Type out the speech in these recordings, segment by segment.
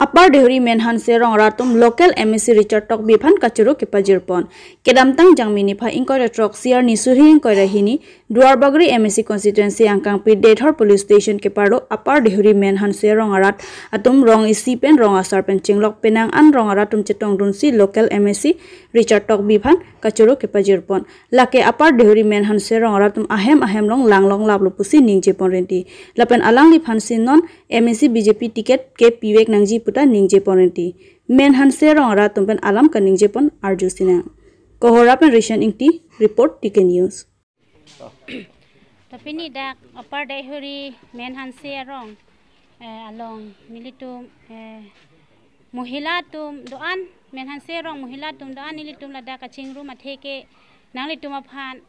Upper Dehuri Menhan Serong Ratum Local MSC Richard Tok Biphan Kachuru Kipajirpon. Kedamtang Jang Minipa Inkoy Trok Siar Nisuri Inkoy Rahini, Duarbagri MSC Constituency Angkang Pi Dethor Police Station Kepardo Upper Dehuri Menhan Serong Arat Atum Rong Isipen Rong Asarpen Chinglok Penang An Rong Aratum Chetong Dunsi Local MSC Richard Tok Biphan Kachuru Kipajirpon. Lake Upper Dehuri Menhan Serong Aratum Ahem Long Langlong Lablupusi Ningjepon Renti. Lapen Alang Lip Hansin Non MSC BJP tiket ke Piwek Nangji puta Ningjepon Renti. Menhan Serong Aratum pen alam ka Ningjepon Arjusina. Kohorapen Rishan Ingti report Tiken News. Tapi ni dak Upper Dehuri Menhan Serong along militum muhilatum doan Menhan Serong muhilatum doan nilitum lada kacing rumah teke nang litum aphan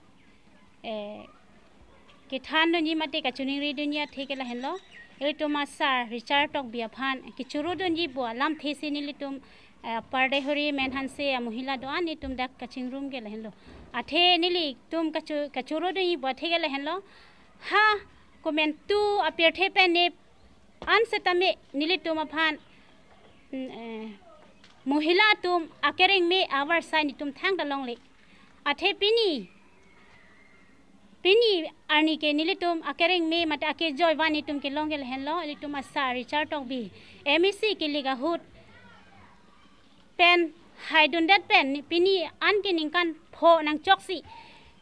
kitan dunia mati kacuning ri dunia teke lah hello ilitum asar Richard Tok biaphan kicuru dunia bu alam thesi nilitum Upper Dehuri Menhan Se muhila doan nilitum dak kacing rum ke lah hello athe nili tum kacuru dunia bu teke lah hello ha komentu apir thepe ne an setame nilitum aphan muhila tum akering me our sign tum thang dalong le athe pini arni ke nilitum akering me mata ake joy wani tum ke longel hello litum asa Richard Tok bi MEC ke liga hut pen haidun dat pen pini an ke ningkan pho nang choksi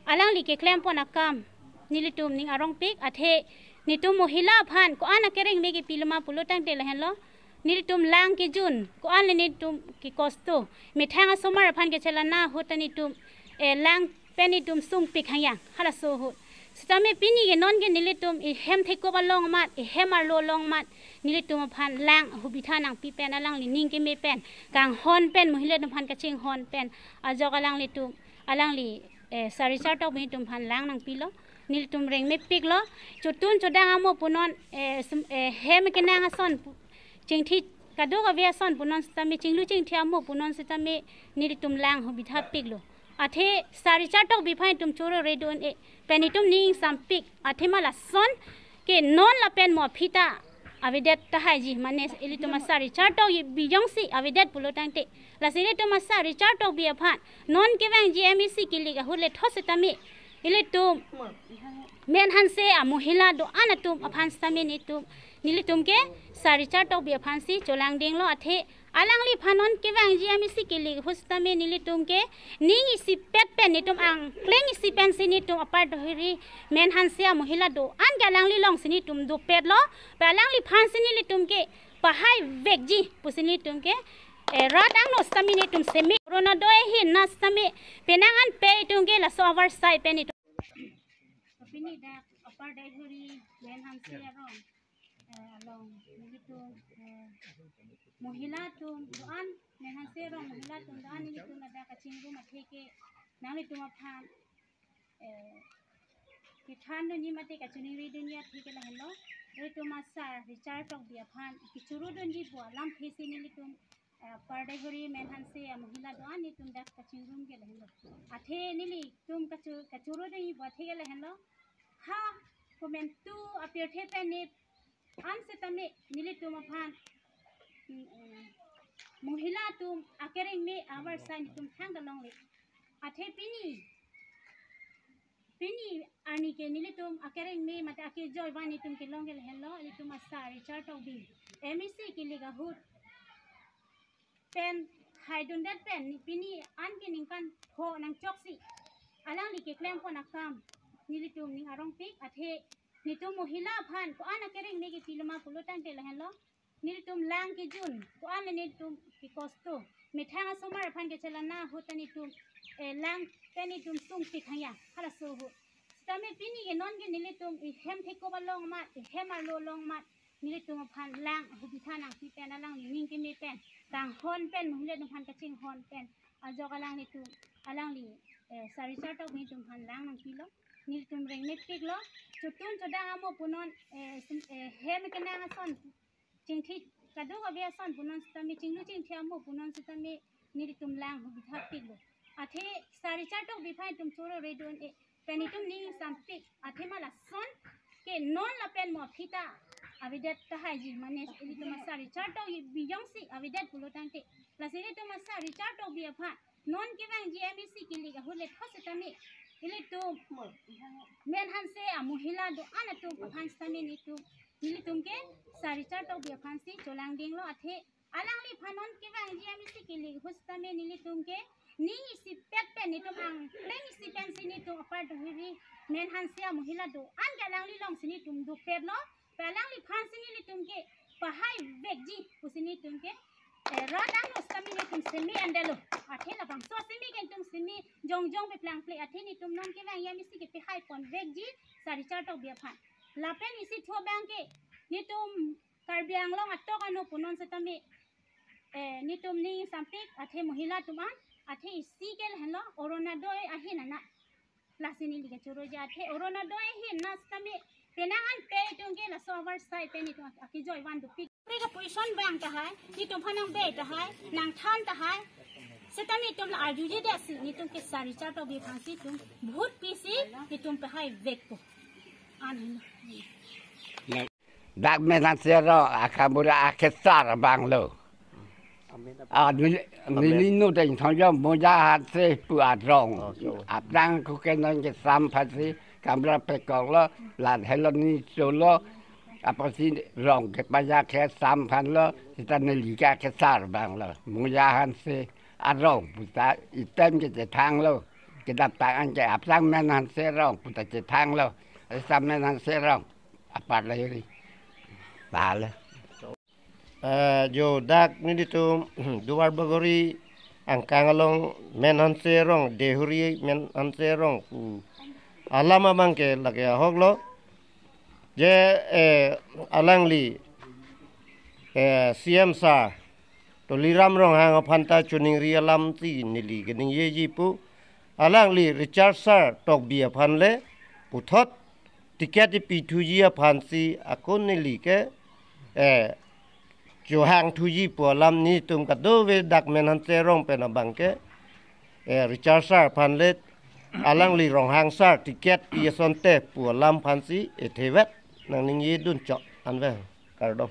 alang li ke klem pon akam nilitum ning arong pik athe nitum muhila phan ko an akering me ke pilma pulutang te hello nilitum lang ke jun ko an nitum ki kosto mithanga somar phan ke chelana hutani tum lang penitum sung pik hayang hala so hut stame pini ke non ke nilitum I hem theko balong mat I hemar lo long mat nilitum phan lang hubitha nang pi pen alang li ning ke me pen kang hon pen muhile tum phan kaching hon pen ajok alang litum alang li Richard Tok bi tum phan lang nang pilo nilitum reng me pik lo chutun chodang amo punon hem ke nang ason ching thi kado ka via son punon stame chinglu ching thi amo punon stame nilitum lang hubitha pik lo athe Richard Tok bi phai tum choro redon penitum ning sampik athe mala son ke non la pen mo phita avidet tahaji mane ilitum Richard Tok bijong si avidet pulotang te la silitum Richard Tok bi aphan non ke wang GMC ki liga hule thosetami ilitum Menhan Se muhila do anatum aphan stame nitum nilitum ke Richard Tok bi aphan si cholang ding lo athe alang li phanon ke wang GMC ke lig hustame nilitum ke ning isi pet pen nitum ang kleng isi pen sinitum Upper Dehuri Menhan Se muhila do an galang li long sinitum do pet lo balang li phan sinilitum ke pahai vekji pusinitum ke rat ang no staminitum semi corona do hin na stame penangan pe itum ke la so our side pen itum pini da Upper Dehuri Menhan Se ron along nilitum muhila tum doan Menhan Se ron muhila tum doan nilitum ada kacing rumah teke nang litum aphan kitan dunia mati kacuning ri dunia teke lah hello litum asar Richard Tok bi aphan kichuru dunia bu alam thesi nilitum Upper Dehuri Menhan Se muhila doan nilitum dak kacing rum ke lah hello athe nili tum kachuru dunia bu teke lah hello ha komentu apir thepe ne an setame nilitum aphan muhila tum akering me our sign tum thang dalong le athe pini ani ke nilitum akering me mata ake joy wani tum ke longel hello litum asa Richard Tok bi MEC ke liga hut pen haidun dat pen pini an ke ningkan pho nang choksi alang li ke klem pon akam nilitum ning arong pik athe nitum muhila phan ko an akering me ke pilma pulutang te la hello nilitum lang ke jun ko an nilitum ki kosto mithanga somar phan ke chelana hutani tum lang penitum sung pik hayang hala so hut stame pini ke non ke nilitum hem theko balong mat hemar lo long mat nilitum phan lang hubitha nang pi pen alang ning ke me pen kang hon pen muhile tum phan kaching hon pen ajok alang litum alang li Richard Tok bi tum phan lang nang pilo nilitum reng me pik lo chutun chodang amo punon hem ke nang ason ching thi kado ka via son punon stame chinglu ching thi amo punon stame nilitum lang hubitha pik lo athe Richard Tok bi phai tum choro redon penitum ning sampik athe mala son ke non la pen mo phita avidat tahai ji manes ini tu masa Richard to biyong si avidat pulo tante la sini tu masa Richard to bi apa non kibang GMC kili ka hulet hosetami ini tu men hanse amuhila do ana tu phanstami ni tu ini tumke sa Richard to bi phansi cholang ding lo athe alang li phanon kibang GMC kili hostami ni tumke ni isi pet ni tu ang leng isi pen sini tu apart hivi men hanse amuhila do an galang li long sini tum du pet lo palang li phan sini li tumke pahai vegji usini tumke radang nostami ni tum semi andelo athe la bang so semi ken tum semi jong pe plang play athe ni tum non ke bang yami si ke pahai pon vegji sari chartok bia phan la pen isi tho bang ke ni tum karbiang long atok anu punon setami ni tum ni sampik athe mohila tuman athe isi kel helo orona doi ahina na lasini liga choro ja athe orona doi hin nas tami penangan pe tungke la software site pe ni tu aki joy wan du pik prega position bang ta hai ni tum phanang be ta hai nang than ta hai setani tum la arjuje de si ni tum ke sari cha to bi phansi tum bhut pisi ni tum pe hai vek ko an dak menan sero akamura akesar bang lo ni nu ding thong yo mo ya hat se pu adrong apdang ku kenon ke sam phasi kamera pekong lo lan helon ni solo apa sih rong ke paya ke sampan lo kita nelika ke sar bang lo mujahan se arong puta item ke tang lo kita tangan ke apsang menan se rong puta ke tang lo sam menan se rong apa lagi bale jo dak ni ditu duar bagori angkang along menan se rong dehuri menan se rong alama bangke lage hoglo je alangli CM sa to liram rong hang phanta chuning ri alam ti nili gening ye ji pu alangli Richard sir tok bia phanle puthot ticket pi thu ji phan si akon nili ke jo hang thu ji pu lam ni tum ka do ve dak menan se rong pe na bangke Richard sir phanle alang li rong hang sar tiket iasonte pu lam phansi ethevet nang ning ye dun chok anve kardom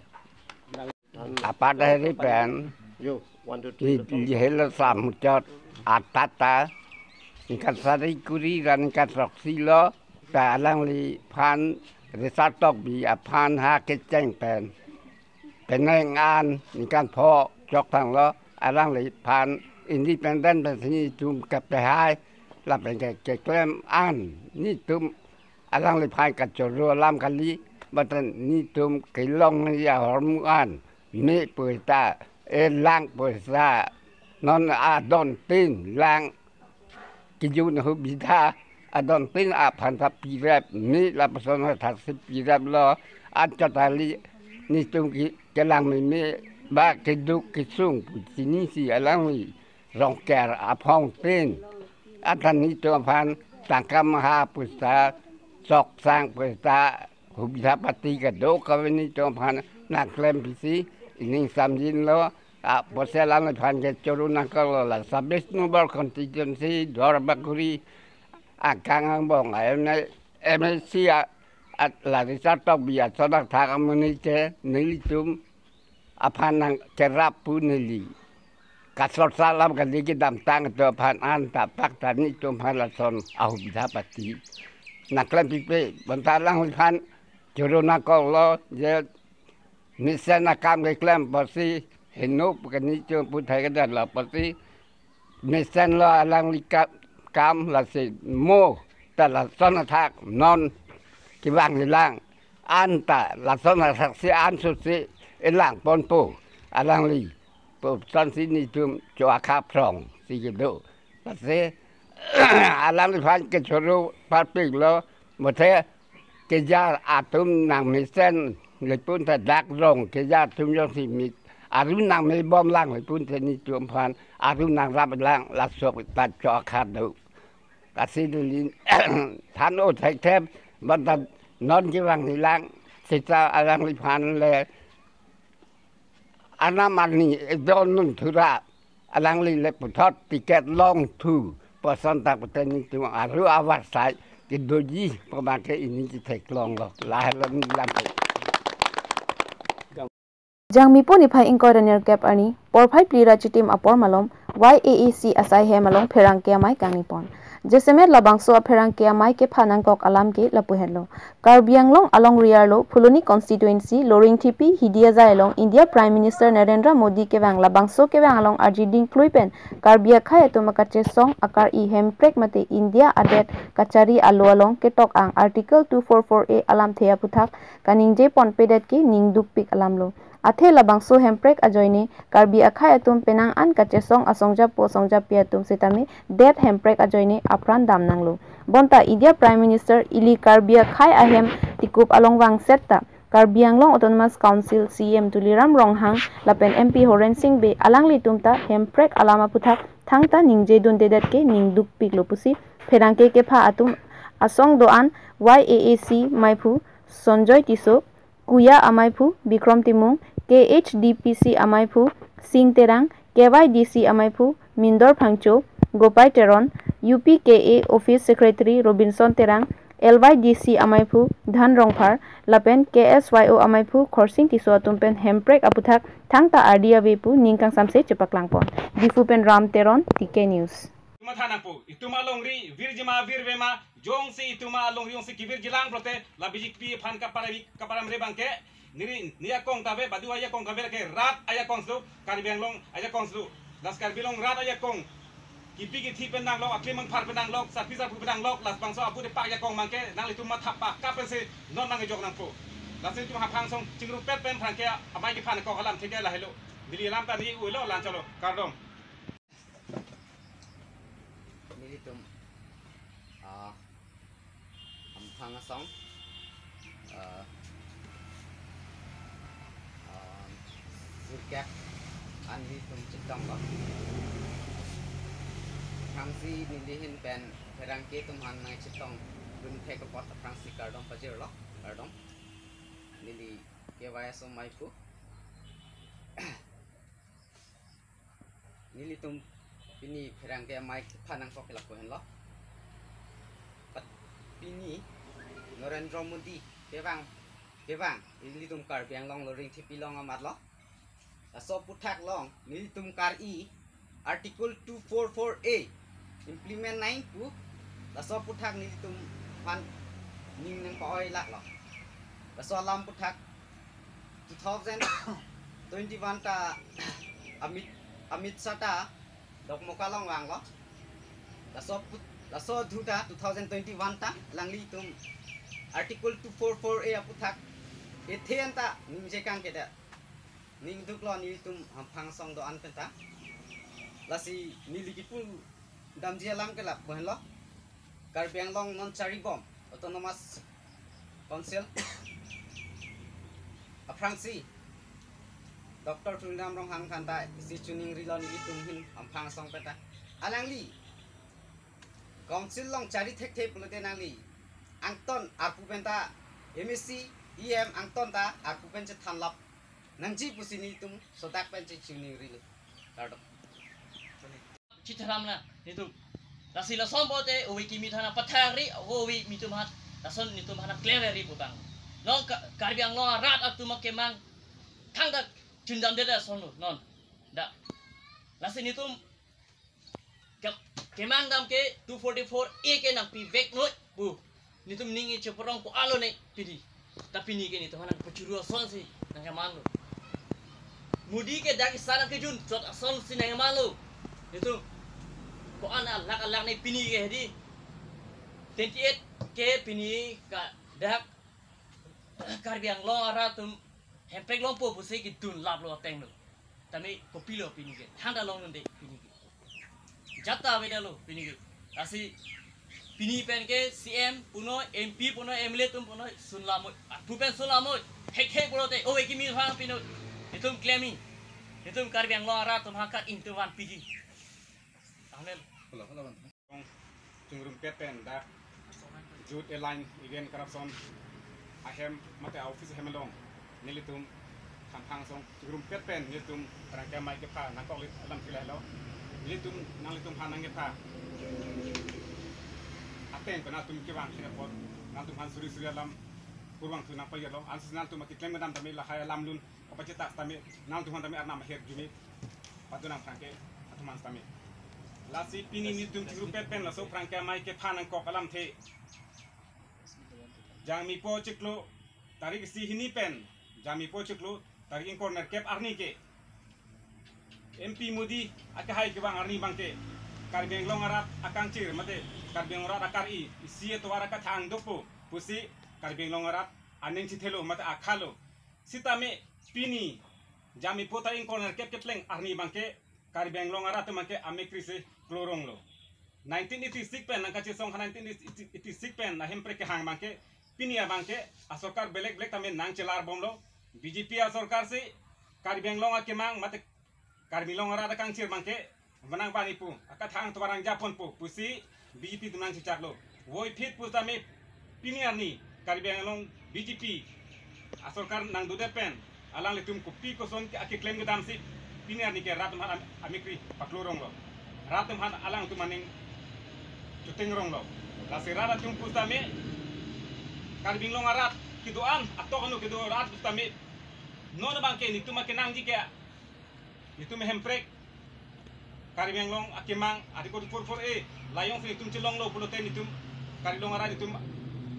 apa dari pen yo 1 2 3 di hela sam chot atata ikan sari kuri dan ikan roksilo ta alang li phan resatok bi aphan ha ke cheng pen peneng an ikan pho chok thang lo alang li phan independent ben sini tum kap hai làเป็นแก่แกล้มอ่านนี่ตุมอะไรเลยพายกัดจรัวลำกันลีบัดนี้ตุมกิลองนี่ยาหอมอ่านมีเปิดตาล้างเปิดตานอนอาดอนตินล้างกิจุนหุบิดาอาดอนตินอาพันธปีแรบนี่ละผสมทัศปีแรบล้ออันจัตตาลีนี่ตุมกิลังไม่มีบ้ากิดุกิซุงปุจินี่สิอะไรนี่รองแก่อาพองตินอาจารย์นิจพันธ์สังฆมหาปุษาศกสร้างปุษาหุบทัปติกโดกวินิจพันธ์นักเล่มพิธีนิ่งสามยินแล้วภาษาลานพันธ์เกจรุนักลละสับเบสโนบอลคอนติเจนซีดอร์บักุรีอาการอังบงไอ้ในMSCลาดิสัตตบิยาสนักทางมุนิเจนิลิตุมอภันนังเจรับปุนิลีkasar salam kan dikit dam tang tu pan an tapak tani tu pan lason au bisa pati naklan pipe bentalang pan juru nakol lo je misen nakam ke klem pasti hinup kan ni tu putai ke dan la pasti misen lo alang likat kam la si mo ta lason atak non kibang hilang anta lason atak si an susi elang ponpo alang li Pupsan sini cuma cuaca kaprong sih gitu. Tapi alam depan kecuru parpik lo, mesti kejar atum nang misen lepun terdak rong kejar atum yang simit. Atum nang mebom lang lepun sini cuma pan atum nang rap lang lasuk tak cuaca tu. Kasih dulu tan otak tep, bantan non kirang hilang sisa alam depan le. Anaman ni don nun thura alang li le puthot tiket long thu person tak petani tu aru awat sai ke doji pemakai ini kita long lo lah lam Jang mipo ni phai ingkoi raner cap ani por phai plira chitim apor malom YAAC asai he malong pherang ke mai kang nipon jesemet labangso pherang ke mai ke phanang kok alam ke lapu hello Karbiang long along riarlo Phuloni constituency Loring TP Hidia Jailong India Prime Minister Narendra Modi ke bang labangso ke bang along arjiding kluipen Karbia khai atumakache song akar I hemprek mate India adet kachari alo along ke tok ang article 244A alam thea puthak kaningje pon pedet ke ningduk pik alam lo Athe labangso hemprek ajoine Karbi akhai atum penang an kachesong asongja po songja piatum sitami det hemprek ajoine apran damnanglo bonta India Prime Minister Ili Karbi akhai ahem tikup alongwang setta Karbiang Long Autonomous Council CM Tuliram Ronghang lapen MP Horen Singh be alangli tumta hemprek alama puthak thangta ningje dun dedat ke ningduk piklo pusi pherangke ke pha atum asong doan YAAC Maipu Sonjoy Tiso Kuya Amaipu, Bikram Timung, KHDPC Amaipu, Sing Terang, KYDC Amaipu, Mindor Phangcho, Gopai Teron, UPKA Office Secretary Robinson Terang, LYDC Amaipu, Dhan Rongphar, Lapen KSYO Amaipu, Khorsing Tiso Atumpen Hemprek Aputhak, Thangta Ardia Vepu, Ningkang Samse Cepaklangpon. Difupen Ram Teron, TK News. Mathanampu ituma longri virjima virvema jong si ituma long yong si kivir jilang prote la bijik phan kaparam rebangke niri niya kong tabe badu aya kong kabe ke rat aya kong su Karbiang long aya kong su das Karbilong rat aya kong kipi ki thi pendang long akli mang phar pendang long sa pisa pendang long las bangso apu de pa aya kong mangke nang lituma thapa kapen se non nang jok nang pu las itu hapang song cingru pet pen phan ke amai ki phan ko alam thike la helo dili lam ta ni ulo lan chalo kardom Tum phang song surkap anhi tum chitong lo Frangsi nilihin pen ferangke tum han nai chitong dun thek pot Frangsi kardom pajir lo kardom nili KYS Maipu nili tum Pini ferangke mai phanang kok kelak kohen lo Pini Narendra Modi kebang ini tum Karbiang long Loring TP long amat lo so puthak long ini tum kar I article 244A implement 9 pu so puthak ini tum pan ning nang poi lak lo so lam puthak 2021 ta amit sata dok moka long wang lo laso dhuta 2021 ta langli tum article 244A aputhak ethen ta ningje kang keda ning duk lo ni tum phang song do an penta lasi niliki pu damji alam ke lap bohen lo Karbiang long non chari bom autonomous council Frangsi Dr. Tulinam Rong Hang Khanta si chuning rilon ni tum hin amphang song peta alangli council long chari thek thek pulote nangli angton arpu penta MSc EM angton ta arpu penche thanlap nangji pusini tum sodak penche chuning ril kardo chitharamna nitum lasila sombote owi kimi thana pathari owi mitum hat lason nitum hana clearly putang long Karbiang long rat atuma kemang thangda Cundam deda sono non da lasin itu kemang dam ke 244A ke nang pi vek noi bu nitum ningi ceporong ko alo nei pidi tapi ni ke ni tuhan pecuru son si nang kemang lo mudi ke dak sana ke jun sot son si nang kemang lo itu ko ana lak nei pini ke hedi 28 ke pini ka dak Karbiang long aratum hempek lompo pusai gitu lap lo teng lo, tapi kopi lo pini ke, handa long nende pini ke, jata beda lo pini ke, asi pini pen ke CM puno MP puno MLA tum puno sunlamoy, pupen sunlamoy, hek puno te, oh eki mi fang pino, itum claiming, itum Karbiang lo ara tum hakat into one pigi, amel, Hello. Cungrum pen dah jut airline again corruption, ahem mate office hemelong. Nilitum khang song grum pet pen nilitum rangka mai ke pha nang kok lam kilai lo nilitum nang litum pha nang ke pha ateng pena tum ke bang singapore nang tum han suri lam kurwang tu nang pa yelo ansis nang tum ki klem madam tamil la khaya lam lun kapacita tami nang tuhan tami arna mahir jumi patunang prangke atuman tami lasi pini ni tum rupet pen la so prangke mai ke phanang kok alam the jang mi po ciklo tarik si hini pen jang mi po ciklo tarik corner kep arni ke MP Mudi akahai ke bang arni bangke karbeng long arap akang cir mate karbeng orang akar isi itu waraka thang dopo pusi karbeng long arap aneng cithelo mate akhalo sitame pini jami pota in corner kep kepleng arni bangke karbeng long arap temake amekrise klorong lo 1986 pen nangkachi song 1986 pen na hempre ke hang bangke pini ya bangke asokar belek belek tame nang celar bom lo BJP asokar se karbeng long akemang mate karbeng long arap akang cir bangke menang pani pu akat hang tuarang Japon pu pusi BJP tunang cicak lo woi fit pu tame pini arni karbeng long BJP asorkar nang dude pen alang letum kupi koson ake klaim gedam si pini arni ke ratum han amikri paklorong lo ratum han alang tu maning cuting rong lo la sirara tum pu tame karbeng long arat kidoan atok anu kido rat pu tame non bangke ni tu makenang jike itu mehemprek karbeng long akemang adikor for layong fi tum cilong lo puloten itum karilong ara itum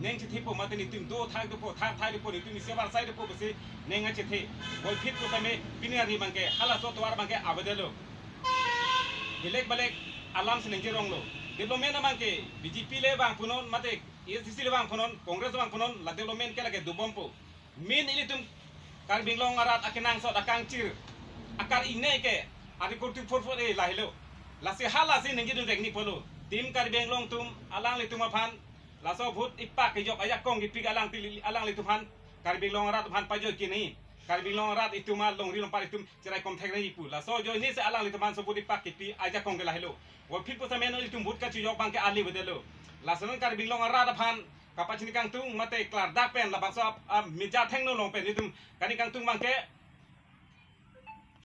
neng chithipo mate itum do thai do po thai do po itum sebar sai do po bese neng chithe bol fit ko tame pinari bangke hala so twar bangke abadelo bilek balek alam seneng jirong lo development bangke BJP le bang punon mate ESC le bang punon kongres bang punon la development ke lage dubompo min ilitum karbeng long arat akenang so akang cir akar ine ke adikor tu for lahilo lasi hala si nengi du teknik polo tim karbeng long tum alang li tumapan laso भूत ipak ke jok ayak kong ipik alang li tuhan karbeng long rat tuhan pajo kini karbeng long rat itu mal long rilong par itum cerai kom thek ipu laso jo ini se alang li tuhan so भूत ipak ipi ayak kong ke lahilo wo pit potamen itum भूत ka jok bang ke ali bedelo laso karbeng long rat tuhan kapacini kang tung mate klar dak pen la bangso meja theng no long pen itum kani kang tung bang ke